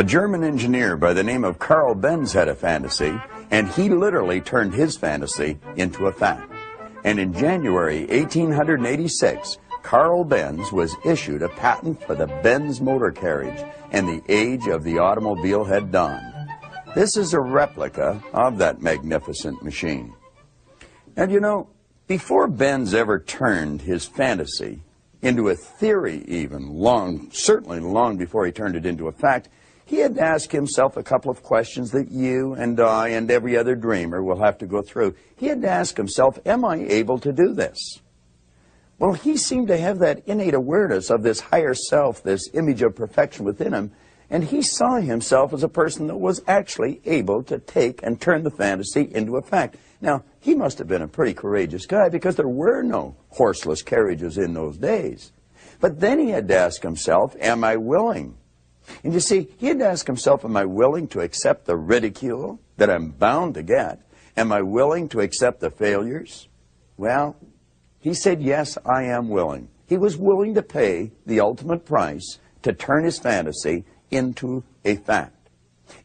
A German engineer by the name of Carl Benz had a fantasy, and he literally turned his fantasy into a fact. And in January 1886, Carl Benz was issued a patent for the Benz motor carriage, and the age of the automobile had dawned. This is a replica of that magnificent machine. And you know, before Benz ever turned his fantasy into a theory even, certainly long before he turned it into a fact, he had to ask himself a couple of questions that you and I and every other dreamer will have to go through. He had to ask himself, am I able to do this? Well, he seemed to have that innate awareness of this higher self, this image of perfection within him, and he saw himself as a person that was actually able to take and turn the fantasy into a fact. Now, he must have been a pretty courageous guy because there were no horseless carriages in those days. But then he had to ask himself, am I willing? And you see, he had to ask himself, am I willing to accept the ridicule that I'm bound to get? Am I willing to accept the failures? Well, he said, yes, I am willing. He was willing to pay the ultimate price to turn his fantasy into a fact.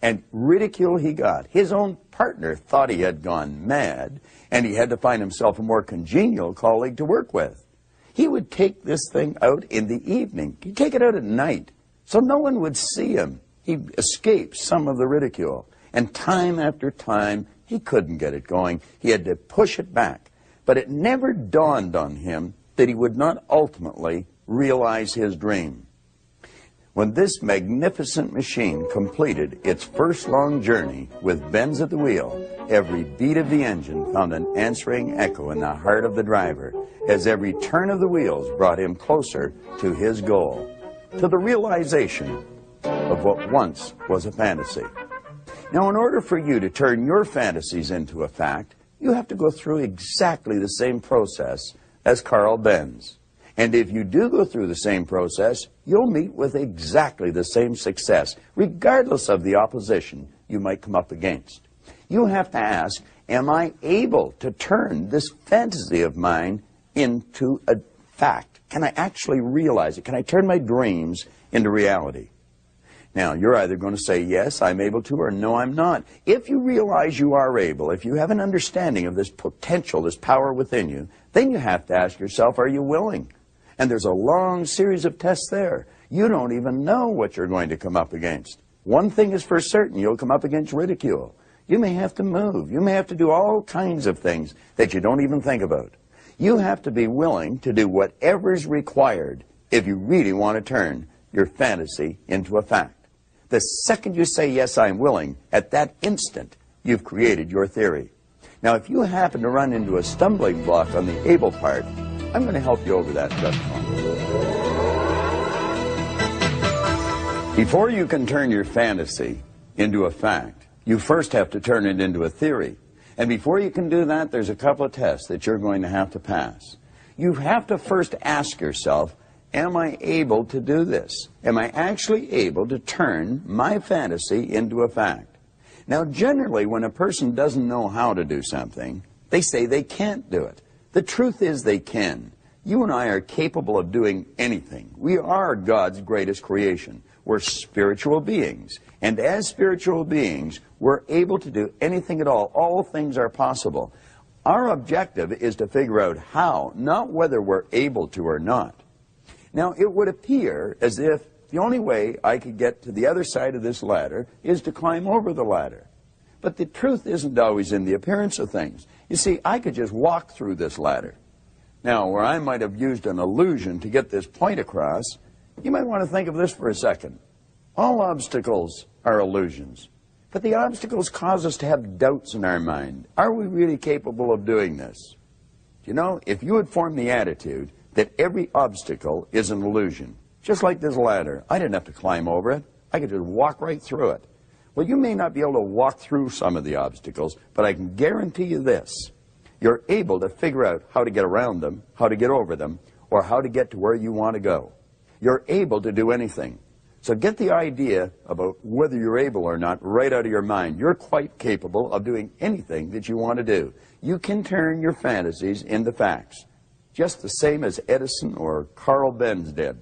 And ridicule he got. His own partner thought he had gone mad, and he had to find himself a more congenial colleague to work with. He would take this thing out in the evening. He'd take it out at night, so no one would see him. He'd escape some of the ridicule. And time after time, he couldn't get it going. He had to push it back. But it never dawned on him that he would not ultimately realize his dream. When this magnificent machine completed its first long journey with Benz at the wheel, every beat of the engine found an answering echo in the heart of the driver, as every turn of the wheels brought him closer to his goal, to the realization of what once was a fantasy. Now, in order for you to turn your fantasies into a fact, you have to go through exactly the same process as Carl Benz. And if you do go through the same process, you'll meet with exactly the same success, regardless of the opposition you might come up against. You have to ask, am I able to turn this fantasy of mine into a fact? Can I actually realize it? Can I turn my dreams into reality? Now, you're either going to say, yes, I'm able to, or no, I'm not. If you realize you are able, if you have an understanding of this potential, this power within you, then you have to ask yourself, are you willing? And there's a long series of tests there. You don't even know what you're going to come up against. One thing is for certain, you'll come up against ridicule. You may have to move. You may have to do all kinds of things that you don't even think about. You have to be willing to do whatever's required if you really want to turn your fantasy into a fact. The second you say, yes, I'm willing, at that instant, you've created your theory. Now, if you happen to run into a stumbling block on the able part, I'm going to help you over that just a moment. Before you can turn your fantasy into a fact, you first have to turn it into a theory. And before you can do that, there's a couple of tests that you're going to have to pass. You have to first ask yourself, am I able to do this? Am I actually able to turn my fantasy into a fact? Now, generally, when a person doesn't know how to do something, they say they can't do it. The truth is they can. You and I are capable of doing anything. We are God's greatest creation. We're spiritual beings. And as spiritual beings, we're able to do anything at all. All things are possible. Our objective is to figure out how, not whether we're able to or not. Now, it would appear as if the only way I could get to the other side of this ladder is to climb over the ladder. But the truth isn't always in the appearance of things. You see, I could just walk through this ladder. Now, where I might have used an illusion to get this point across, you might want to think of this for a second. All obstacles are illusions. But the obstacles cause us to have doubts in our mind. Are we really capable of doing this? You know, if you had formed the attitude that every obstacle is an illusion, just like this ladder, I didn't have to climb over it. I could just walk right through it. Well, you may not be able to walk through some of the obstacles, but I can guarantee you this. You're able to figure out how to get around them, how to get over them, or how to get to where you want to go. You're able to do anything. So get the idea about whether you're able or not right out of your mind. You're quite capable of doing anything that you want to do. You can turn your fantasies into facts, just the same as Edison or Carl Benz did.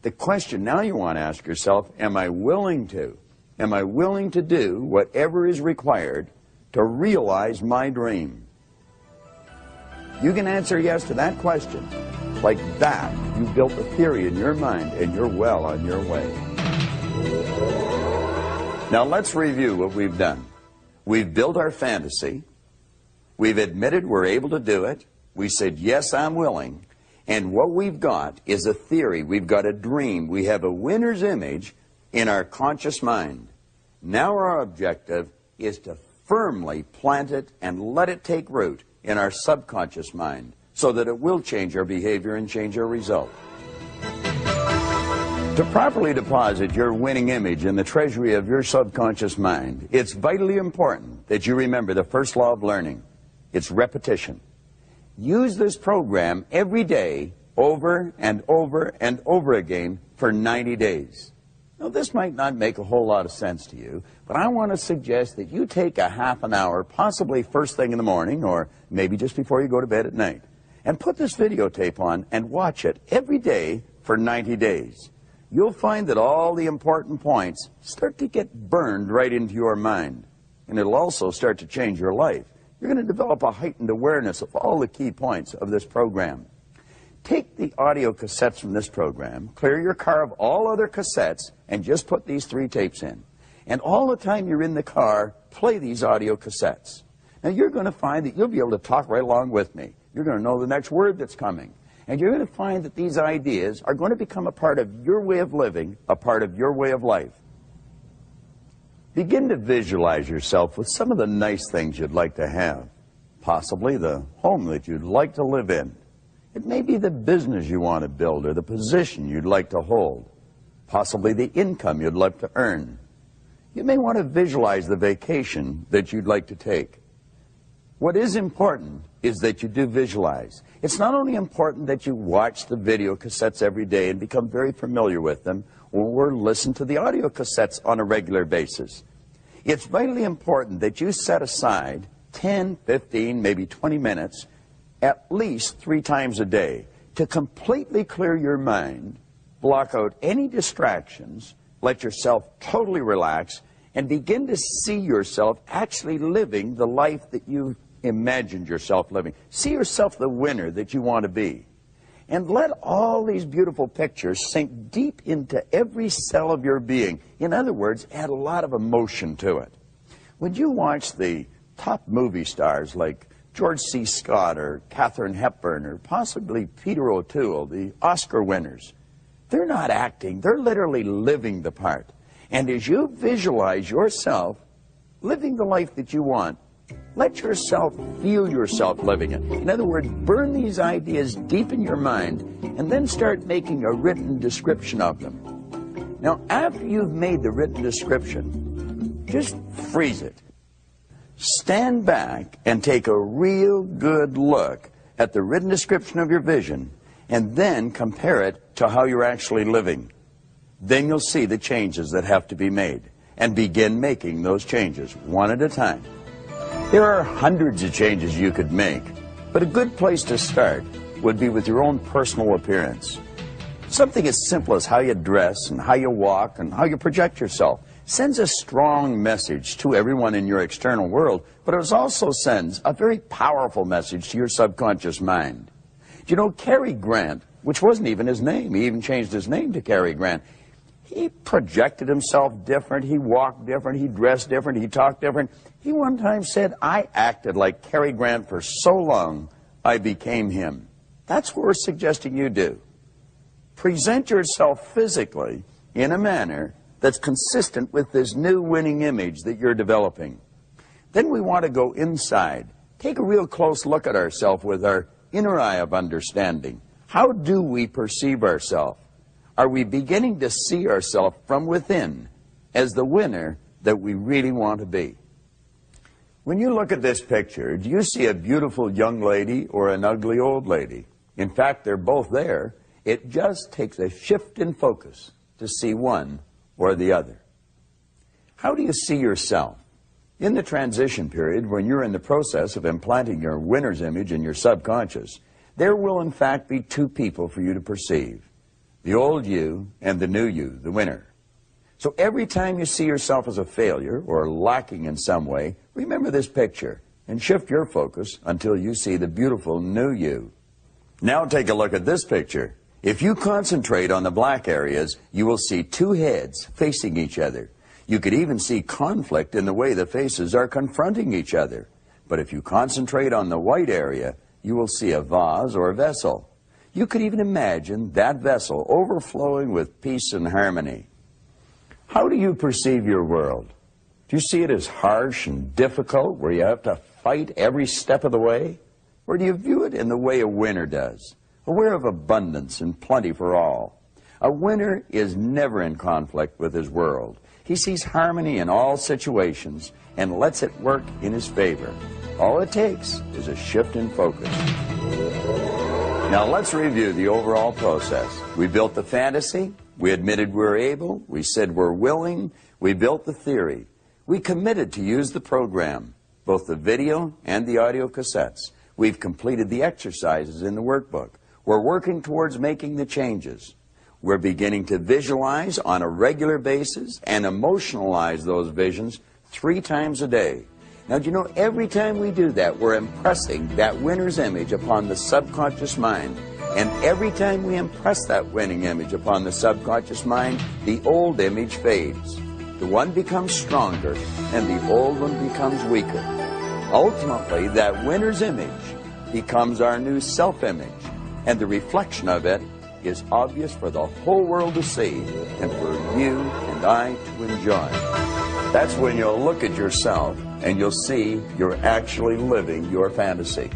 The question now you want to ask yourself, am I willing to? Am I willing to do whatever is required to realize my dream? You can answer yes to that question. Like that, you've built a theory in your mind and you're well on your way. Now let's review what we've done. We've built our fantasy. We've admitted we're able to do it. We said, yes, I'm willing. And what we've got is a theory. We've got a dream. We have a winner's image in our conscious mind. Now our objective is to firmly plant it and let it take root in our subconscious mind so that it will change our behavior and change our result. To properly deposit your winning image in the treasury of your subconscious mind, it's vitally important that you remember the first law of learning. It's repetition. Use this program every day, over and over and over again for 90 days. Now, this might not make a whole lot of sense to you, but I want to suggest that you take a half an hour, possibly first thing in the morning, or maybe just before you go to bed at night, and put this videotape on and watch it every day for 90 days. You'll find that all the important points start to get burned right into your mind, and it'll also start to change your life. You're going to develop a heightened awareness of all the key points of this program. Take the audio cassettes from this program, clear your car of all other cassettes, and just put these 3 tapes in. And all the time you're in the car, play these audio cassettes. Now you're going to find that you'll be able to talk right along with me. You're going to know the next word that's coming. And you're going to find that these ideas are going to become a part of your way of living, a part of your way of life. Begin to visualize yourself with some of the nice things you'd like to have. Possibly the home that you'd like to live in. It may be the business you want to build or the position you'd like to hold. Possibly the income you'd like to earn. You may want to visualize the vacation that you'd like to take. What is important is that you do visualize. It's not only important that you watch the video cassettes every day and become very familiar with them, or listen to the audio cassettes on a regular basis. It's vitally important that you set aside 10, 15, maybe 20 minutes, at least 3 times a day, to completely clear your mind, block out any distractions, let yourself totally relax, and begin to see yourself actually living the life that you imagined yourself living. See yourself the winner that you want to be. And let all these beautiful pictures sink deep into every cell of your being. In other words, add a lot of emotion to it. When you watch the top movie stars like George C. Scott or Katharine Hepburn or possibly Peter O'Toole, the Oscar winners, they're not acting, they're literally living the part. And as you visualize yourself living the life that you want, let yourself feel yourself living it. In other words, burn these ideas deep in your mind and then start making a written description of them. Now, after you've made the written description, just freeze it. Stand back and take a real good look at the written description of your vision and then compare it to how you're actually living. Then you'll see the changes that have to be made and begin making those changes one at a time. There are hundreds of changes you could make, but a good place to start would be with your own personal appearance. Something as simple as how you dress and how you walk and how you project yourself sends a strong message to everyone in your external world, but it also sends a very powerful message to your subconscious mind. You know, Cary Grant, which wasn't even his name, he even changed his name to Cary Grant. He projected himself different, he walked different, he dressed different, he talked different. He one time said, I acted like Cary Grant for so long, I became him. That's what we're suggesting you do. Present yourself physically in a manner that's consistent with this new winning image that you're developing. Then we want to go inside. Take a real close look at ourselves with our inner eye of understanding. How do we perceive ourselves? Are we beginning to see ourselves from within as the winner that we really want to be? When you look at this picture, do you see a beautiful young lady or an ugly old lady? In fact, they're both there. It just takes a shift in focus to see one or the other. How do you see yourself? In the transition period, when you're in the process of implanting your winner's image in your subconscious, there will in fact be 2 people for you to perceive. the old you and the new you, the winner. So every time you see yourself as a failure or lacking in some way, remember this picture and shift your focus until you see the beautiful new you. Now take a look at this picture. If you concentrate on the black areas, you will see two heads facing each other. You could even see conflict in the way the faces are confronting each other. But if you concentrate on the white area, you will see a vase or vessel. You could even imagine that vessel overflowing with peace and harmony. How do you perceive your world? Do you see it as harsh and difficult, where you have to fight every step of the way? Or do you view it in the way a winner does, aware of abundance and plenty for all? A winner is never in conflict with his world. He sees harmony in all situations and lets it work in his favor. All it takes is a shift in focus. Now let's review the overall process. We built the fantasy, we admitted we're able, we said we're willing, we built the theory. We committed to use the program, both the video and the audio cassettes. We've completed the exercises in the workbook. We're working towards making the changes. We're beginning to visualize on a regular basis and emotionalize those visions 3 times a day. Now, do you know, every time we do that, we're impressing that winner's image upon the subconscious mind. And every time we impress that winning image upon the subconscious mind, the old image fades. The one becomes stronger, and the old one becomes weaker. Ultimately, that winner's image becomes our new self-image, and the reflection of it is obvious for the whole world to see and for you and I to enjoy. That's when you'll look at yourself and you'll see you're actually living your fantasy.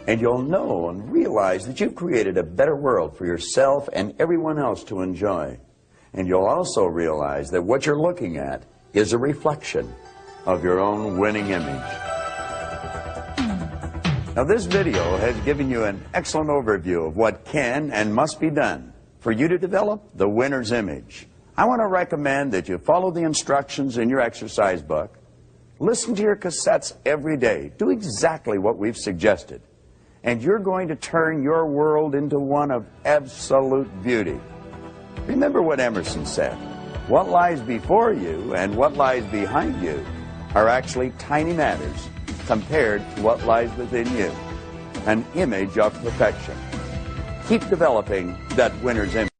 And you'll know and realize that you've created a better world for yourself and everyone else to enjoy. And you'll also realize that what you're looking at is a reflection of your own winning image. Now, this video has given you an excellent overview of what can and must be done for you to develop the winner's image. I want to recommend that you follow the instructions in your exercise book, listen to your cassettes every day, do exactly what we've suggested, and you're going to turn your world into one of absolute beauty. Remember what Emerson said, what lies before you and what lies behind you are actually tiny matters compared to what lies within you, an image of perfection. Keep developing that winner's image.